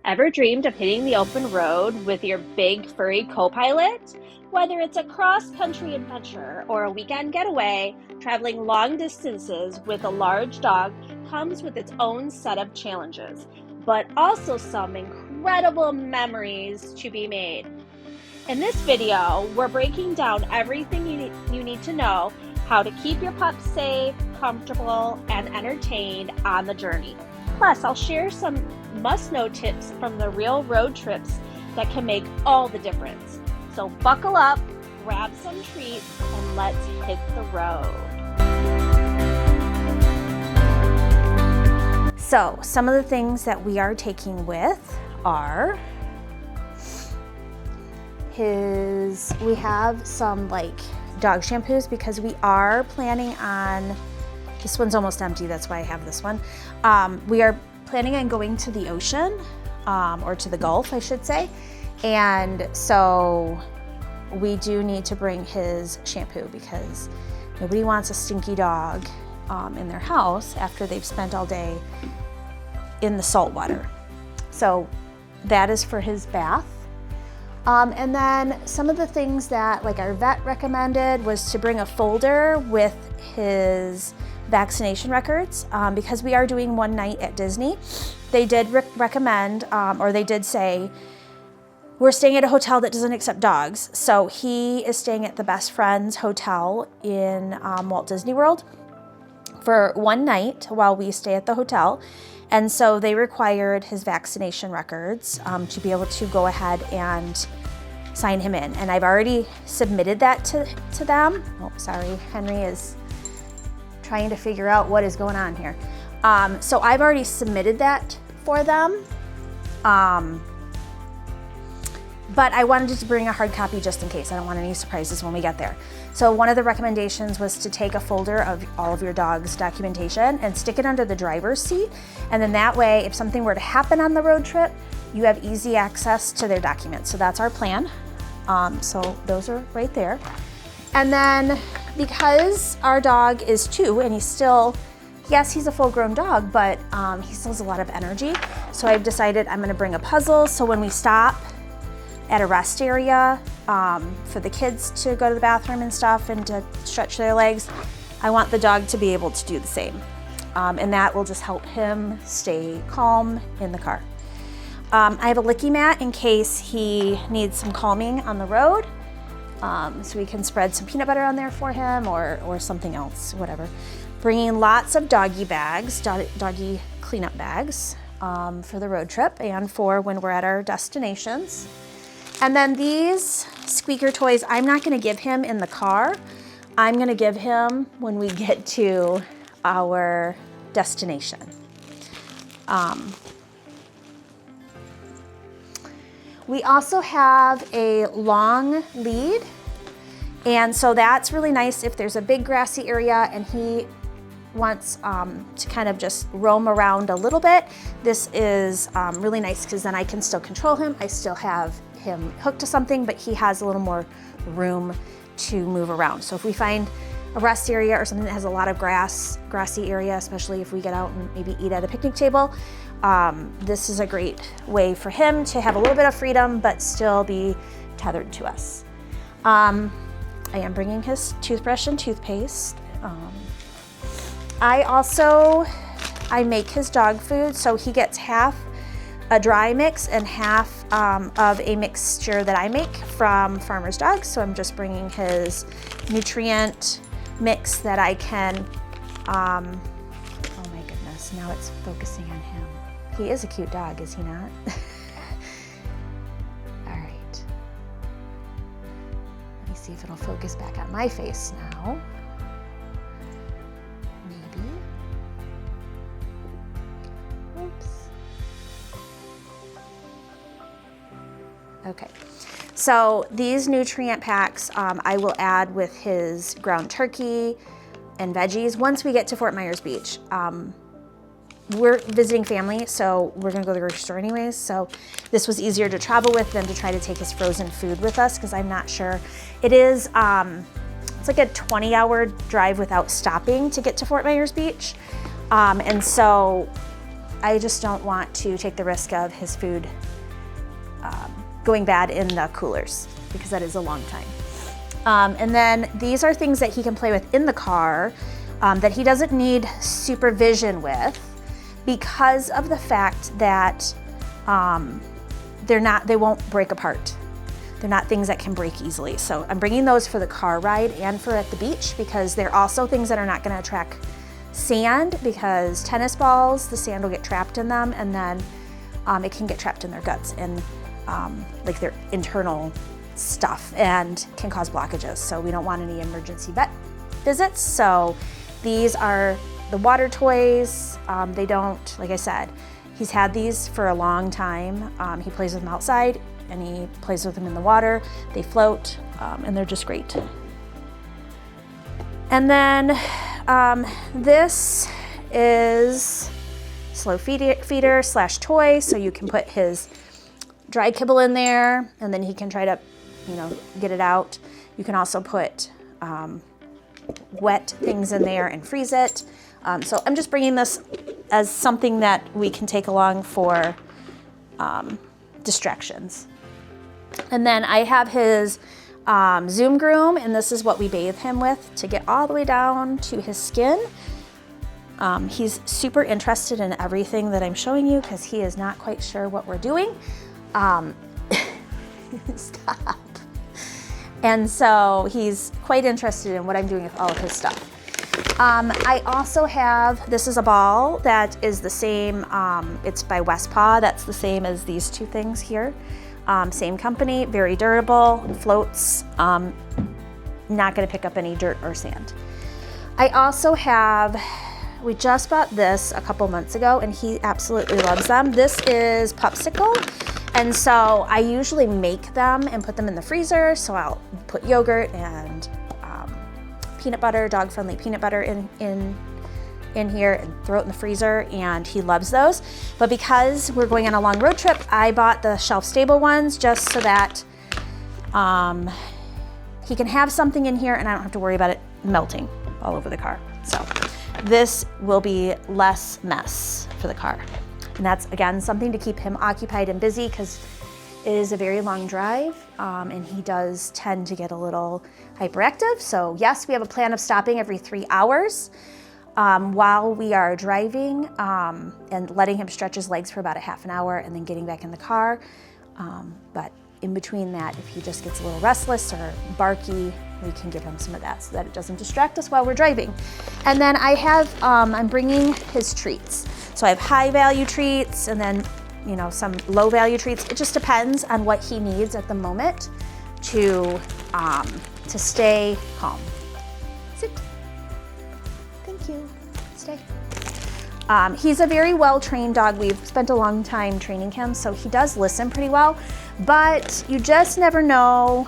Ever dreamed of hitting the open road with your big furry co-pilot? Whether it's a cross-country adventure or a weekend getaway, traveling long distances with a large dog comes with its own set of challenges, but also some incredible memories to be made. In this video, we're breaking down everything you need to know how to keep your pup safe, comfortable, and entertained on the journey. Plus, I'll share some must-know tips from the real road trips that can make all the difference. So buckle up, grab some treats, and let's hit the road. So some of the things that we are taking with are we have some like dog shampoos because we are planning on, this one's almost empty, that's why I have this one. We are planning on going to the ocean, or to the Gulf, I should say. And so we do need to bring his shampoo because nobody wants a stinky dog in their house after they've spent all day in the salt water. So that is for his bath. And then some of the things that like our vet recommended was to bring a folder with his vaccination records because we are doing one night at Disney. They did recommend, or they did say, we're staying at a hotel that doesn't accept dogs. So he is staying at the Best Friends Hotel in Walt Disney World for one night while we stay at the hotel. And so they required his vaccination records to be able to go ahead and sign him in. And I've already submitted that to them. Oh, sorry, Henry is trying to figure out what is going on here. So I've already submitted that for them. But I wanted to bring a hard copy just in case. I don't want any surprises when we get there. So one of the recommendations was to take a folder of all of your dog's documentation and stick it under the driver's seat. And then that way, if something were to happen on the road trip, you have easy access to their documents. So that's our plan. So those are right there. And then because our dog is 2 and he's still, yes, he's a full-grown dog, but he still has a lot of energy. So I've decided I'm gonna bring a puzzle. So when we stop at a rest area for the kids to go to the bathroom and stuff and to stretch their legs, I want the dog to be able to do the same. And that will just help him stay calm in the car. I have a licky mat in case he needs some calming on the road. So we can spread some peanut butter on there for him or something else, whatever. Bringing lots of doggy bags, doggy cleanup bags for the road trip and for when we're at our destinations. And then these squeaker toys, I'm not gonna give him in the car. I'm gonna give him when we get to our destination. We also have a long lead. And so that's really nice if there's a big grassy area and he wants to kind of just roam around a little bit. This is really nice because then I can still control him. I still have him hooked to something, but he has a little more room to move around. So if we find a rest area or something that has a lot of grassy area, especially if we get out and maybe eat at a picnic table, this is a great way for him to have a little bit of freedom, but still be tethered to us. I am bringing his toothbrush and toothpaste. I make his dog food, so he gets half a dry mix and half of a mixture that I make from Farmer's Dog. So I'm just bringing his nutrient mix that I can, oh my goodness, now it's focusing on him. He is a cute dog, is he not? All right. Let me see if it'll focus back on my face now. Maybe. Oops. Okay, so these nutrient packs I will add with his ground turkey and veggies once we get to Fort Myers Beach. We're visiting family, so we're gonna go to the grocery store anyways, so this was easier to travel with than to try to take his frozen food with us because I'm not sure. It is, it's like a 20-hour drive without stopping to get to Fort Myers Beach. And so I just don't want to take the risk of his food going bad in the coolers, because that is a long time. And then these are things that he can play with in the car that he doesn't need supervision with, because of the fact that they won't break apart. They're not things that can break easily. So I'm bringing those for the car ride and for at the beach, because they're also things that are not gonna attract sand, because tennis balls, the sand will get trapped in them, and then it can get trapped in their guts and like their internal stuff, and can cause blockages. So we don't want any emergency vet visits. So these are the water toys. They don't, like I said, he's had these for a long time. He plays with them outside and he plays with them in the water. They float and they're just great. And then this is slow feeder slash toy. So you can put his dry kibble in there and then he can try to, get it out. You can also put wet things in there and freeze it. So I'm just bringing this as something that we can take along for distractions. And then I have his Zoom Groom, and this is what we bathe him with to get all the way down to his skin. He's super interested in everything that I'm showing you because he is not quite sure what we're doing. Stop. And so he's quite interested in what I'm doing with all of his stuff. I also have, this is a ball that is the same, it's by Westpaw. That's the same as these two things here. Same company, very durable, floats, not gonna pick up any dirt or sand. I also have, we just bought this a couple months ago and he absolutely loves them. This is Popsicle. And so I usually make them and put them in the freezer. So I'll put yogurt and peanut butter, dog-friendly peanut butter in here and throw it in the freezer, and he loves those. But because we're going on a long road trip, I bought the shelf-stable ones just so that he can have something in here and I don't have to worry about it melting all over the car. So this will be less mess for the car. And that's, again, something to keep him occupied and busy because it is a very long drive and he does tend to get a little hyperactive. So yes, we have a plan of stopping every 3 hours while we are driving and letting him stretch his legs for about a half an hour and then getting back in the car. But in between that, if he just gets a little restless or barky, we can give him some of that so that it doesn't distract us while we're driving. And then I have, I'm bringing his treats. So I have high value treats and then, some low value treats. It just depends on what he needs at the moment to stay calm. Sit. Thank you. Stay. He's a very well-trained dog. We've spent a long time training him, so he does listen pretty well, but you just never know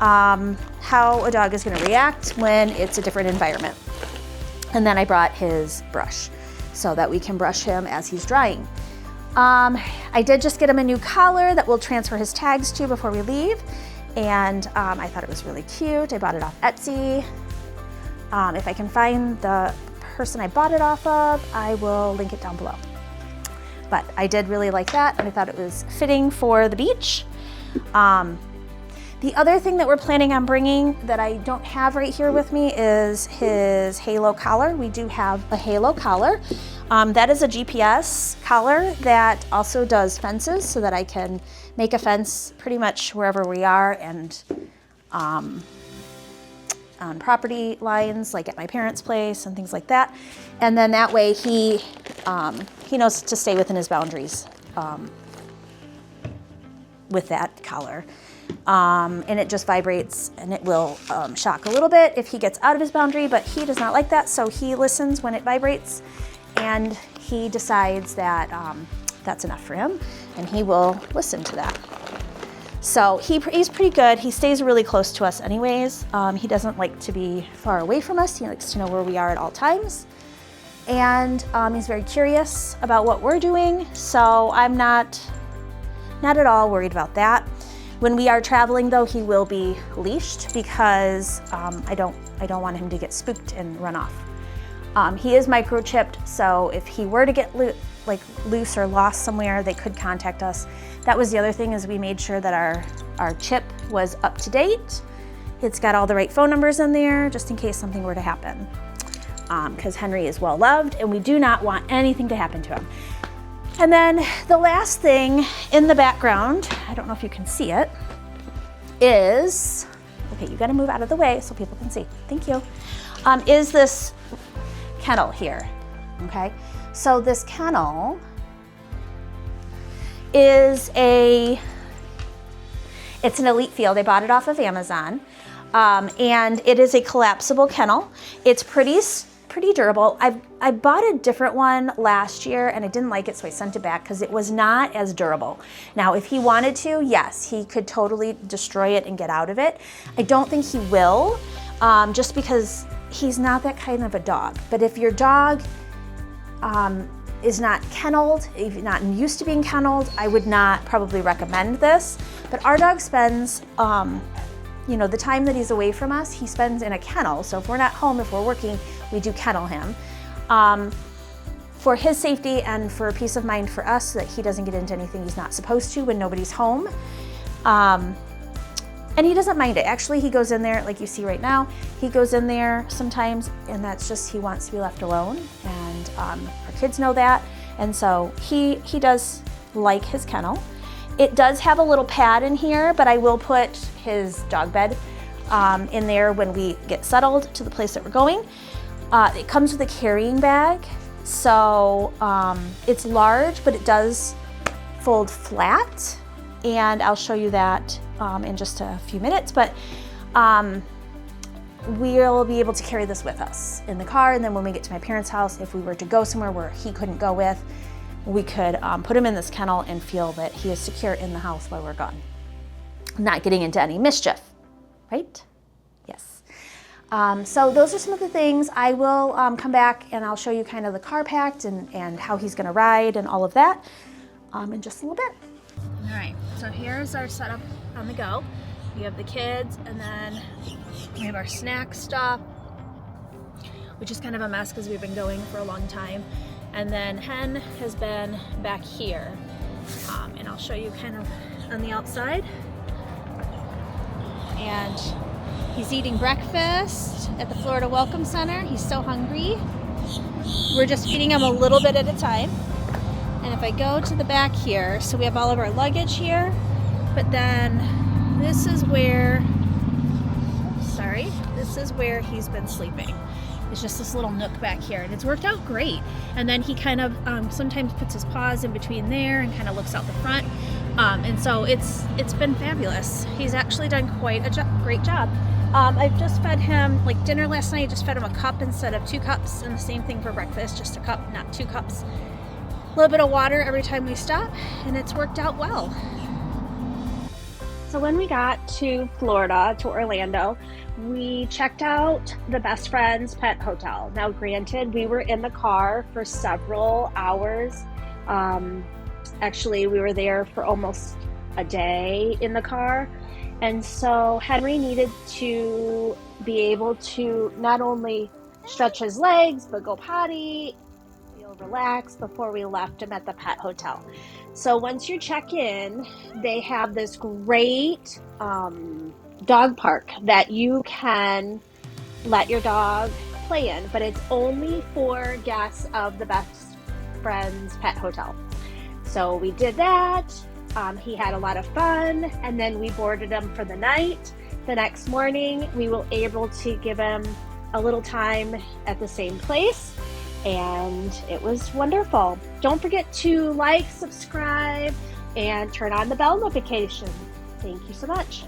how a dog is gonna react when it's a different environment. And then I brought his brush so that we can brush him as he's drying. I did just get him a new collar that we'll transfer his tags to before we leave. And I thought it was really cute. I bought it off Etsy. If I can find the person I bought it off of, I will link it down below. But I did really like that and I thought it was fitting for the beach. The other thing that we're planning on bringing that I don't have right here with me is his Halo collar. We do have a Halo collar. That is a GPS collar that also does fences so that I can make a fence pretty much wherever we are and on property lines, like at my parents' place and things like that. And then that way he knows to stay within his boundaries with that collar. And it just vibrates and it will shock a little bit if he gets out of his boundary, but he does not like that. So he listens when it vibrates and he decides that that's enough for him and he will listen to that. So he's pretty good. He stays really close to us anyways. He doesn't like to be far away from us. He likes to know where we are at all times. And he's very curious about what we're doing. So I'm not at all worried about that. When we are traveling though, he will be leashed because I don't want him to get spooked and run off. He is microchipped, so if he were to get like loose or lost somewhere, they could contact us. That was the other thing, is we made sure that our chip was up to date. It's got all the right phone numbers in there, just in case something were to happen. Because Henry is well loved and we do not want anything to happen to him. And then the last thing in the background, I don't know if you can see it, is, okay, you gotta move out of the way so people can see, thank you, is this kennel here, okay? So this kennel is it's an Elite Field. I bought it off of Amazon, and it is a collapsible kennel. It's pretty durable. I bought a different one last year and I didn't like it, so I sent it back because it was not as durable. Now, if he wanted to, yes, he could totally destroy it and get out of it. I don't think he will, just because he's not that kind of a dog. But if your dog is not kenneled, if you're not used to being kenneled, I would not probably recommend this. But our dog spends, the time that he's away from us, he spends in a kennel. So if we're not home, if we're working, we do kennel him. For his safety and for peace of mind for us, so that he doesn't get into anything he's not supposed to when nobody's home. And he doesn't mind it. Actually, he goes in there, like you see right now, he goes in there sometimes, and that's just, he wants to be left alone. And our kids know that. And so he does like his kennel. It does have a little pad in here, but I will put his dog bed in there when we get settled to the place that we're going. It comes with a carrying bag. So it's large, but it does fold flat. And I'll show you that in just a few minutes. But we'll be able to carry this with us in the car. And then when we get to my parents' house, if we were to go somewhere where he couldn't go with, we could put him in this kennel and feel that he is secure in the house while we're gone. Not getting into any mischief, right? Yes. So those are some of the things. I will come back and I'll show you kind of the car packed and how he's gonna ride and all of that in just a little bit. All right, so here's our setup on the go. We have the kids, and then we have our snack stuff, which is kind of a mess because we've been going for a long time. And then Hen has been back here. And I'll show you kind of on the outside. And he's eating breakfast at the Florida Welcome Center. He's so hungry. We're just feeding him a little bit at a time. And if I go to the back here, so we have all of our luggage here, but then this is where he's been sleeping. It's just this little nook back here, and it's worked out great. And then he kind of sometimes puts his paws in between there and kind of looks out the front. And so it's been fabulous. He's actually done quite a great job. I've just fed him, like dinner last night, I just fed him a cup instead of 2 cups, and the same thing for breakfast, just a cup, not 2 cups. A little bit of water every time we stop, and it's worked out well. So when we got to Florida, to Orlando, we checked out the Best Friends Pet Hotel. Now, granted, we were in the car for several hours. Actually, we were there for almost a day in the car. And so Henry needed to be able to not only stretch his legs, but go potty, feel relaxed before we left him at the pet hotel. So once you check in, they have this great dog park that you can let your dog play in, but it's only for guests of the Best Friends Pet Hotel. So we did that. He had a lot of fun, and then we boarded him for the night. The next morning, we were able to give him a little time at the same place, and it was wonderful. Don't forget to like, subscribe, and turn on the bell notification. Thank you so much.